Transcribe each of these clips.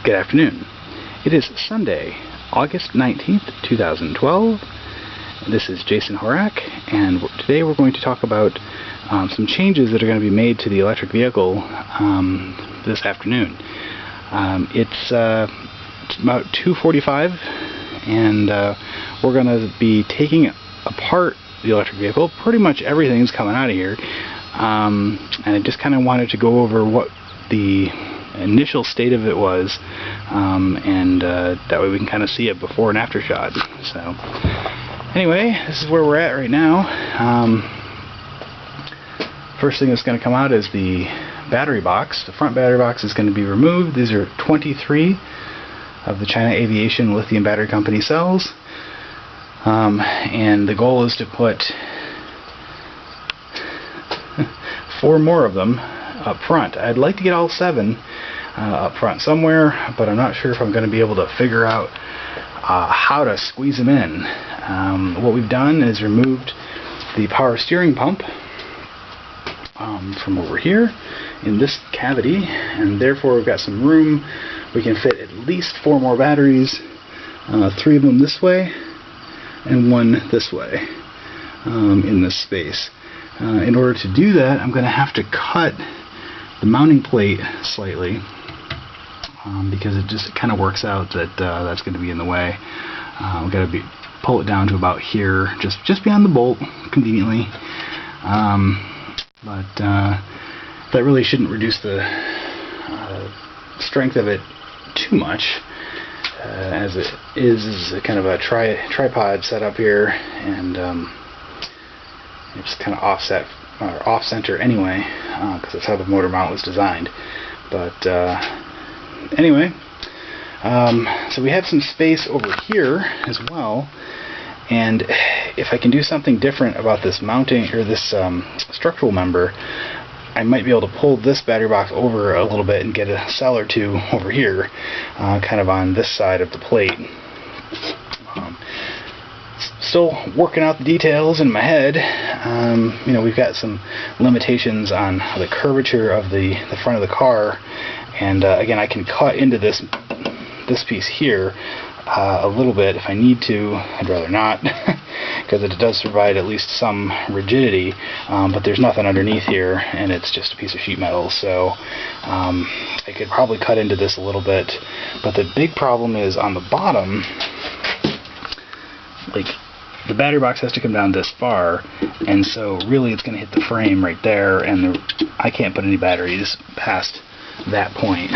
Good afternoon. It is Sunday, August 19th, 2012. This is Jason Horak, and today we're going to talk about some changes that are going to be made to the electric vehicle this afternoon. It's about 2:45, and we're going to be taking apart the electric vehicle. Pretty much everything's coming out of here, and I just kind of wanted to go over what the initial state of it was, and that way we can kind of see it before and after shot. So anyway, this is where we're at right now. First thing that's going to come out is the battery box. The front battery box is going to be removed. These are 23 of the China Aviation Lithium Battery Company cells, and the goal is to put 4 more of them up front. I'd like to get all 7 up front somewhere, but I'm not sure if I'm going to be able to figure out how to squeeze them in. What we've done is removed the power steering pump from over here in this cavity, and therefore we've got some room. We can fit at least 4 more batteries, 3 of them this way and 1 this way, in this space. In order to do that, I'm going to have to cut the mounting plate slightly, because it just kind of works out that that's going to be in the way. We've got to pull it down to about here, just beyond the bolt, conveniently. But that really shouldn't reduce the strength of it too much, as it is kind of a tripod setup here, and it's kind of offset or off-center anyway, because that's how the motor mount was designed. But anyway, so we have some space over here as well, and if I can do something different about this mounting or this structural member, I might be able to pull this battery box over a little bit and get a cell or 2 over here, kind of on this side of the plate. Still working out the details in my head. You know, we've got some limitations on the curvature of the front of the car, and again, I can cut into this piece here a little bit if I need to. I'd rather not, because it does provide at least some rigidity, but there's nothing underneath here, and it's just a piece of sheet metal, so I could probably cut into this a little bit. But the big problem is on the bottom, like, the battery box has to come down this far, and so really it's going to hit the frame right there, and I can't put any batteries past that point.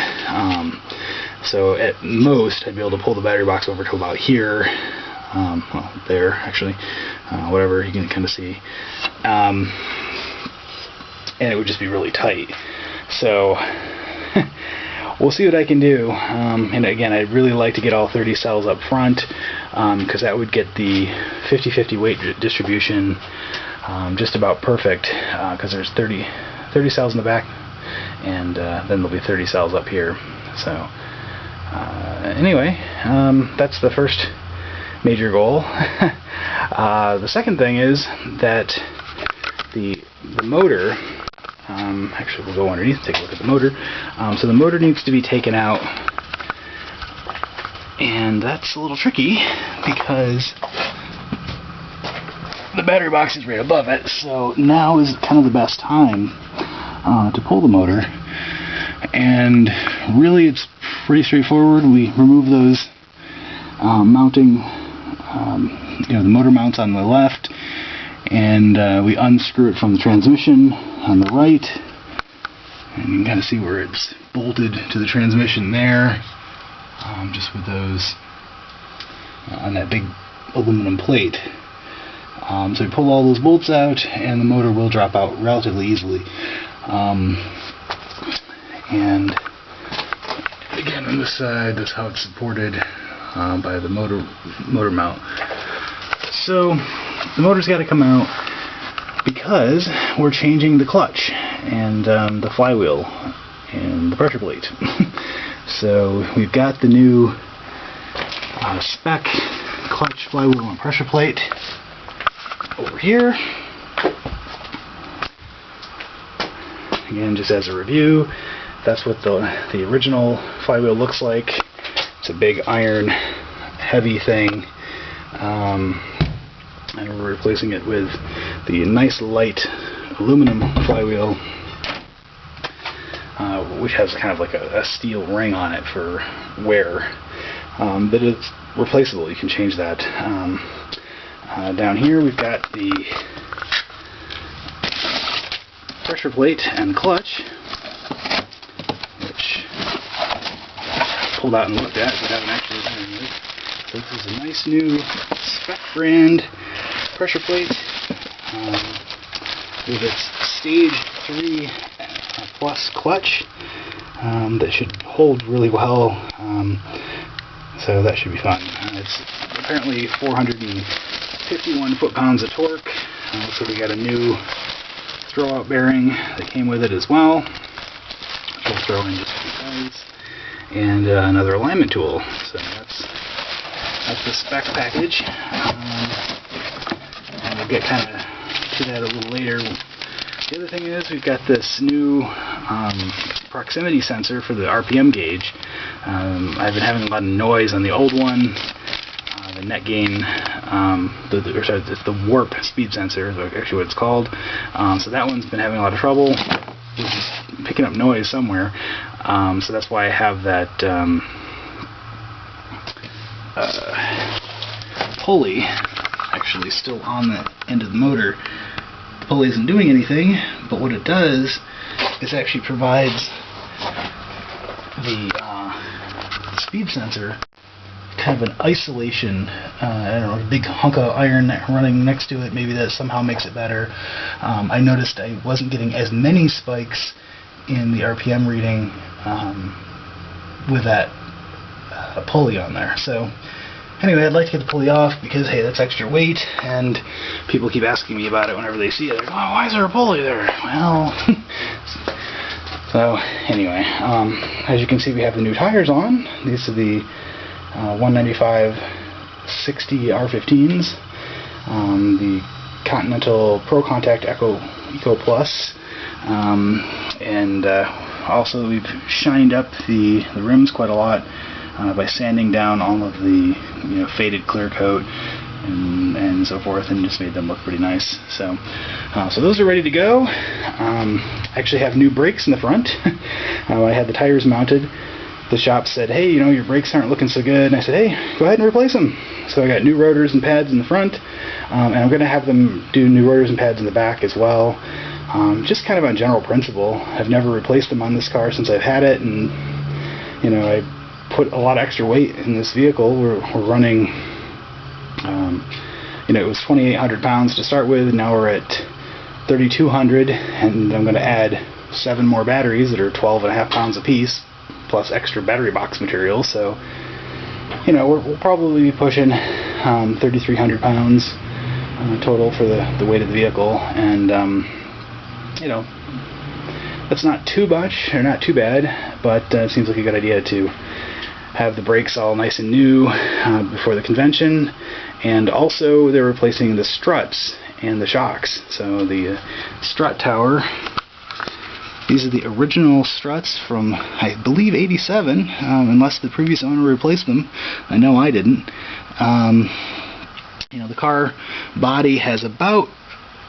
So at most I'd be able to pull the battery box over to about here, well, there actually, whatever, you can kind of see, and it would just be really tight. So we'll see what I can do, and again, I'd really like to get all 30 cells up front, because that would get the 50-50 weight distribution just about perfect, because there's 30 cells in the back, and then there'll be 30 cells up here. So anyway, that's the first major goal. The second thing is that the motor, actually we'll go underneath and take a look at the motor. So the motor needs to be taken out, and that's a little tricky because the battery box is right above it, so now is kind of the best time to pull the motor. And really it's pretty straightforward. We remove those mounting, the motor mounts on the left, and we unscrew it from the transmission on the right, and you can kind of see where it's bolted to the transmission there, just with those on that big aluminum plate. So we pull all those bolts out, and the motor will drop out relatively easily. And again, on this side, that's how it's supported by the motor mount. So the motor's got to come out because we're changing the clutch and the flywheel and the pressure plate. So we've got the new spec clutch, flywheel, and pressure plate over here. Again, just as a review, that's what the original flywheel looks like. It's a big iron, heavy thing, and we're replacing it with the nice light aluminum flywheel, which has kind of like a steel ring on it for wear, but it's replaceable. You can change that. Down here we've got the pressure plate and clutch, which I pulled out and looked at, but haven't actually done anything. So this is a nice new spec brand pressure plate with its stage 3 plus clutch that should hold really well, so that should be fun. It's apparently 451 foot-pounds of torque, so we got a new throwout bearing that came with it as well, which we'll throw in just because, and another alignment tool. So that's the spec package, and we'll get kind of to that a little later. The other thing is we've got this new proximity sensor for the RPM gauge. I've been having a lot of noise on the old one, the net gain, it's the warp speed sensor, is actually what it's called. So that one's been having a lot of trouble. It's just picking up noise somewhere. So that's why I have that pulley actually still on the end of the motor. The pulley isn't doing anything, but what it does is actually provides the speed sensor kind of an isolation, I don't know, a big hunk of iron running next to it. Maybe that somehow makes it better. I noticed I wasn't getting as many spikes in the RPM reading with that pulley on there. So anyway, I'd like to get the pulley off because, hey, that's extra weight, and people keep asking me about it whenever they see it. They're like, oh, why is there a pulley there? Well, so anyway, as you can see, we have the new tires on. These are the 195/60 R15s, the Continental Pro Contact Eco Plus, and also we've shined up the rims quite a lot by sanding down all of the faded clear coat and so forth, and just made them look pretty nice. So those are ready to go. I actually have new brakes in the front. I had the tires mounted. The shop said, hey, your brakes aren't looking so good, and I said, hey, go ahead and replace them. So I got new rotors and pads in the front, and I'm going to have them do new rotors and pads in the back as well, just kind of on general principle. I've never replaced them on this car since I've had it, and I put a lot of extra weight in this vehicle. We're running, it was 2,800 pounds to start with, and now we're at 3,200, and I'm going to add 7 more batteries that are 12.5 pounds apiece, plus extra battery box material. So we'll probably be pushing 3,300 pounds total for the weight of the vehicle, and that's not too much or not too bad, but it seems like a good idea to have the brakes all nice and new before the convention. And also they're replacing the struts and the shocks. So the strut tower, these are the original struts from, I believe, '87, unless the previous owner replaced them. I know I didn't. The car body has about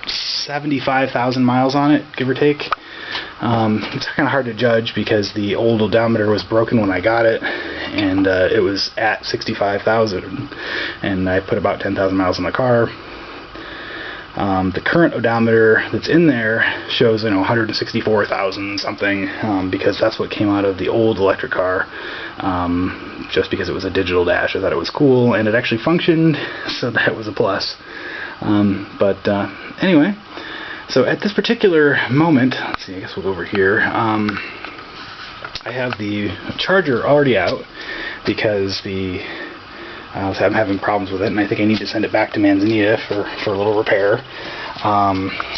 75,000 miles on it, give or take. It's kind of hard to judge because the old odometer was broken when I got it, and it was at 65,000, and I put about 10,000 miles on the car. The current odometer that's in there shows 164,000 something, because that's what came out of the old electric car, just because it was a digital dash. I thought it was cool, and it actually functioned, so that was a plus. Anyway, so at this particular moment, let's see, I guess we'll go over here. I have the charger already out because I'm having problems with it, and I think I need to send it back to Manzanita for a little repair.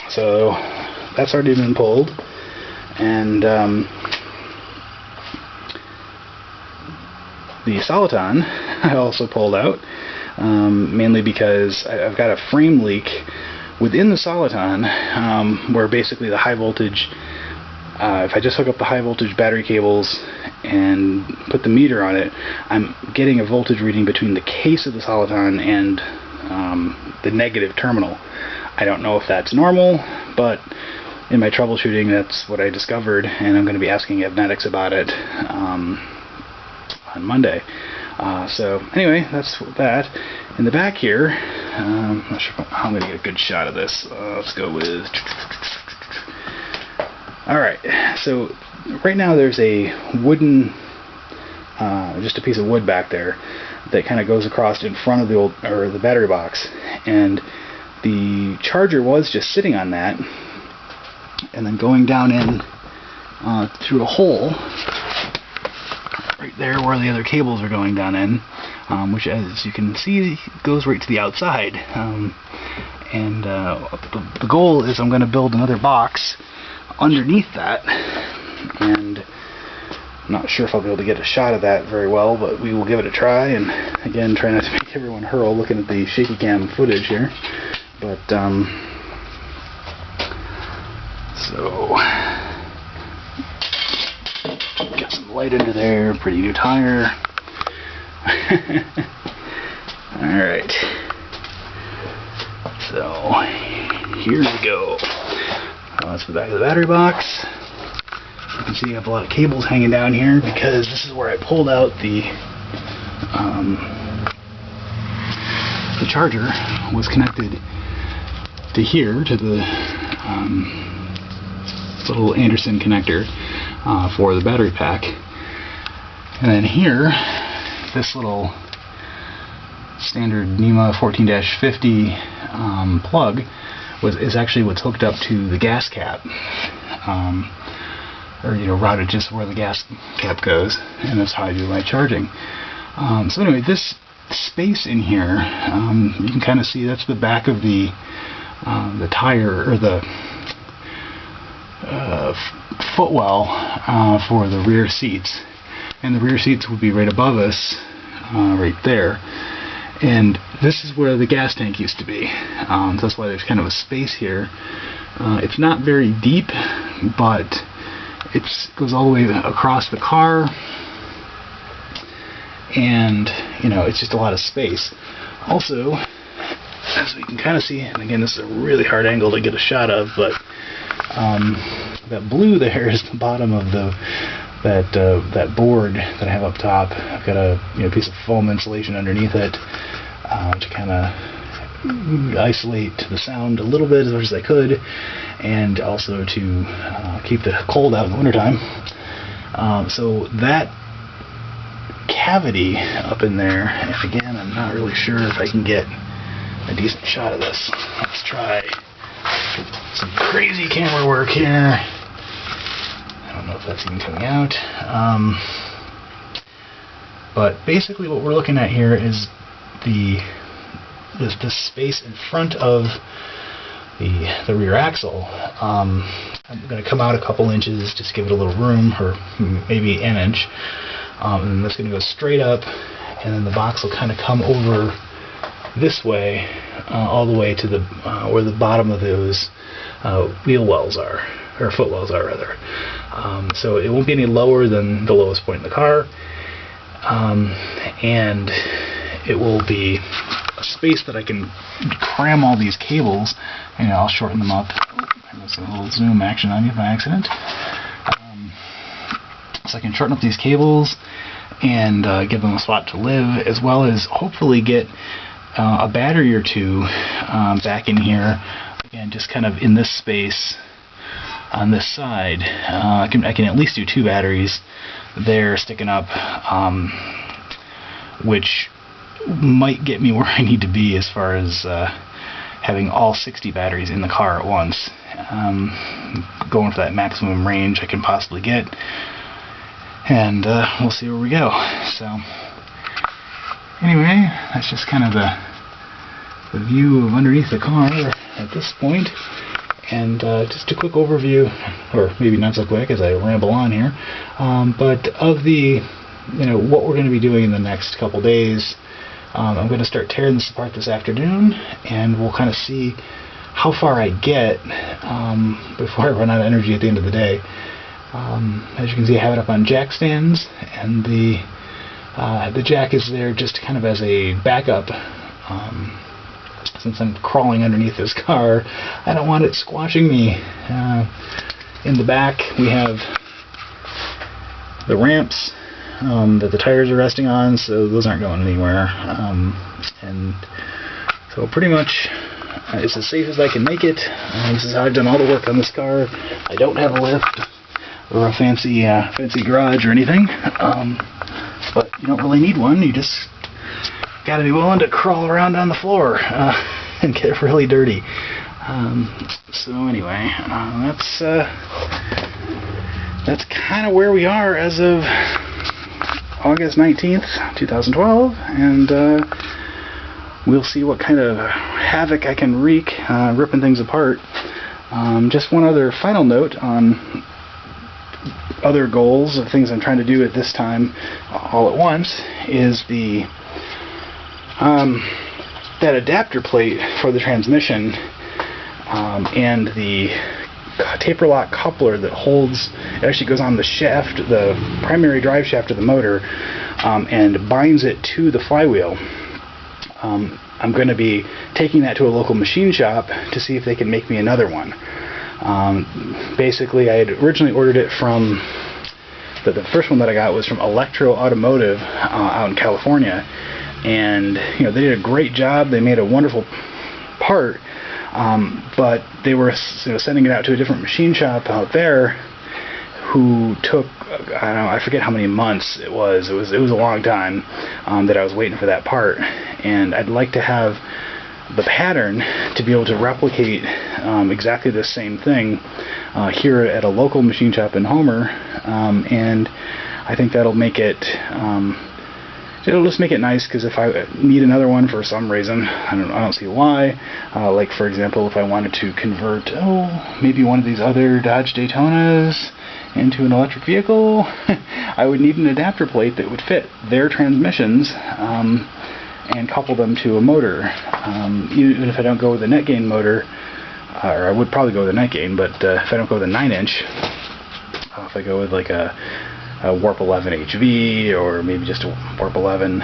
So that's already been pulled, and the Soliton I also pulled out, mainly because I've got a frame leak within the Soliton, where basically the high voltage If I just hook up the high voltage battery cables and put the meter on it, I'm getting a voltage reading between the case of the Soliton and the negative terminal. I don't know if that's normal, but in my troubleshooting that's what I discovered, and I'm going to be asking Evnetics about it on Monday. So anyway, that's that. In the back here, I'm not sure how I'm going to get a good shot of this. Let's go with... Alright, so right now there's a wooden, just a piece of wood back there that kind of goes across in front of the battery box, and the charger was just sitting on that, and then going down in through a hole right there where the other cables are going down in, which, as you can see, goes right to the outside. And the goal is I'm going to build another box underneath that, and I'm not sure if I'll be able to get a shot of that very well, but we will give it a try. And again, try not to make everyone hurl looking at the shaky cam footage here. But so got some light under there, pretty new tire. Alright, so here we go. That's the back of the battery box. You can see I have a lot of cables hanging down here because this is where I pulled out the charger was connected to here, to the little Anderson connector for the battery pack. And then here, this little standard NEMA 14-50 plug is actually what's hooked up to the gas cap, or routed just where the gas cap goes, and that's how I do my charging. So anyway, this space in here, you can kind of see that's the back of the tire, or the footwell for the rear seats, and the rear seats would be right above us, right there. And this is where the gas tank used to be. So that's why there's kind of a space here. It's not very deep, but it goes all the way across the car, and it's just a lot of space. Also, as we can kind of see, and again, this is a really hard angle to get a shot of, but that blue there is the bottom of that board that I have up top. I've got a piece of foam insulation underneath it to kind of isolate the sound a little bit as much as I could, and also to keep the cold out in the wintertime. So that cavity up in there, and again, I'm not really sure if I can get a decent shot of this. Let's try some crazy camera work here. I don't know if that's even coming out. But basically what we're looking at here is this space in front of the rear axle. I'm going to come out a couple inches, just give it a little room, or maybe an inch. And then that's going to go straight up, and then the box will kind of come over this way, all the way to the where the bottom of those wheel wells are, or foot wells are rather. So it won't be any lower than the lowest point in the car, and it will be a space that I can cram all these cables, and I'll shorten them up. There's a little zoom action on you by accident. So I can shorten up these cables and give them a spot to live, as well as hopefully get a battery or two back in here. Again, just kind of in this space on this side. I can at least do 2 batteries there sticking up, which might get me where I need to be as far as having all 60 batteries in the car at once. Going for that maximum range I can possibly get, and we'll see where we go. So anyway, that's just kind of the view of underneath the car at this point, and just a quick overview, or maybe not so quick as I ramble on here, but of the what we're going to be doing in the next couple days. I'm going to start tearing this apart this afternoon, and we'll kind of see how far I get before I run out of energy at the end of the day. As you can see, I have it up on jack stands, and the jack is there just kind of as a backup. Since I'm crawling underneath this car, I don't want it squashing me. In the back, we have the ramps that the tires are resting on, so those aren't going anywhere. And so pretty much it's as safe as I can make it. This is how I've done all the work on this car. I don't have a lift or a fancy garage or anything, but you don't really need one. You just got to be willing to crawl around on the floor and get really dirty. So anyway, that's kind of where we are as of August 19th, 2012, and we'll see what kind of havoc I can wreak ripping things apart. Just one other final note on other goals of things I'm trying to do at this time all at once is the that adapter plate for the transmission and the taper lock coupler that holds, it actually goes on the shaft, the primary drive shaft of the motor, and binds it to the flywheel. I'm going to be taking that to a local machine shop to see if they can make me another one. Basically, I had originally ordered it from, the first one that I got was from Electro Automotive out in California, and they did a great job. They made a wonderful part, but they were sending it out to a different machine shop out there who took, I forget how many months it was. It was a long time that I was waiting for that part, and I'd like to have the pattern to be able to replicate exactly the same thing here at a local machine shop in Homer, and I think that'll make it it'll just make it nice, because if I need another one for some reason, I don't see why, like for example if I wanted to convert maybe one of these other Dodge Daytonas into an electric vehicle, I would need an adapter plate that would fit their transmissions and couple them to a motor. Even if I don't go with the net gain motor, or I would probably go with a net gain, but if I don't go with a 9-inch, if I go with like a Warp 11 HV, or maybe just a Warp 11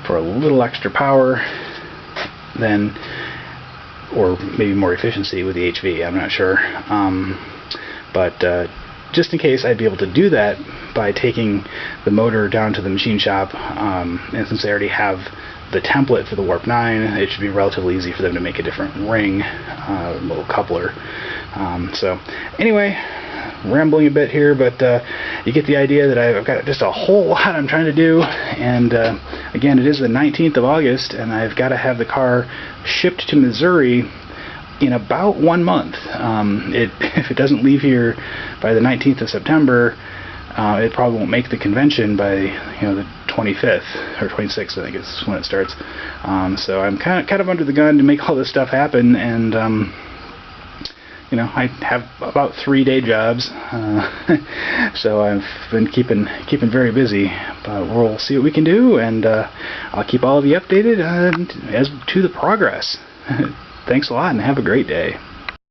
for a little extra power, then, or maybe more efficiency with the HV, I'm not sure. But just in case, I'd be able to do that by taking the motor down to the machine shop, and since they already have the template for the Warp 9, it should be relatively easy for them to make a different ring, little coupler. So anyway, rambling a bit here, but you get the idea that I've got just a whole lot I'm trying to do, and again, it is the 19th of August, and I've got to have the car shipped to Missouri in about 1 month. If it doesn't leave here by the 19th of September, it probably won't make the convention by the 25th or 26th, I think is when it starts. So I'm kind of under the gun to make all this stuff happen, and I have about 3 day jobs, so I've been keeping very busy. But we'll see what we can do, and I'll keep all of you updated as to the progress. Thanks a lot, and have a great day.